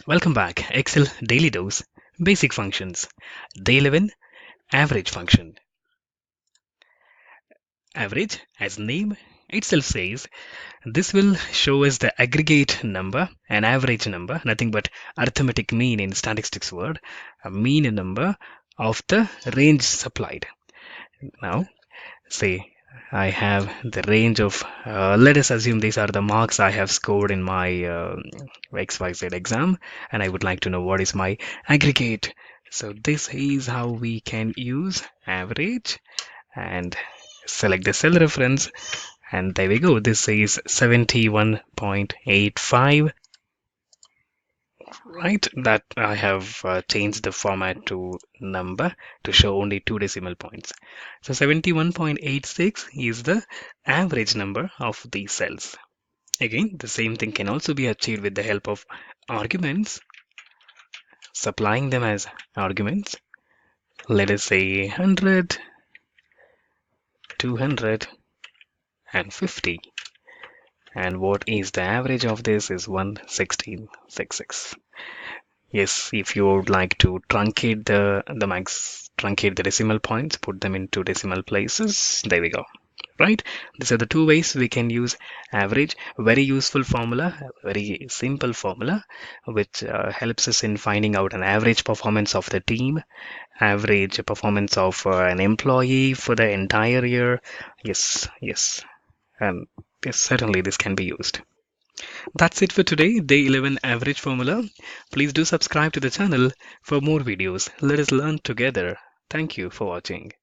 Welcome back. Excel Daily Dose Basic Functions. Day 11 Average Function. Average, as name itself says, this will show us the aggregate number, an average number, nothing but arithmetic mean in statistics word, a mean number of the range supplied. Now, say I have the range of, let us assume these are the marks I have scored in my XYZ exam, and I would like to know what is my aggregate. So this is how we can use average and select the cell reference, and there we go. This is 71.85. Right, that I have changed the format to number to show only two decimal points. So 71.86 is the average number of these cells. Again, the same thing can also be achieved with the help of arguments, supplying them as arguments. Let us say 100, 200, and 50. And what is the average of this is 116.66. Yes, if you would like to truncate truncate the decimal points, put them into decimal places. There we go. Right? These are the two ways we can use average. Very useful formula, very simple formula, which helps us in finding out an average performance of the team, average performance of an employee for the entire year. Yes, and yes, certainly this can be used. That's it for today, day 11 average formula. Please do subscribe to the channel for more videos. Let us learn together. Thank you for watching.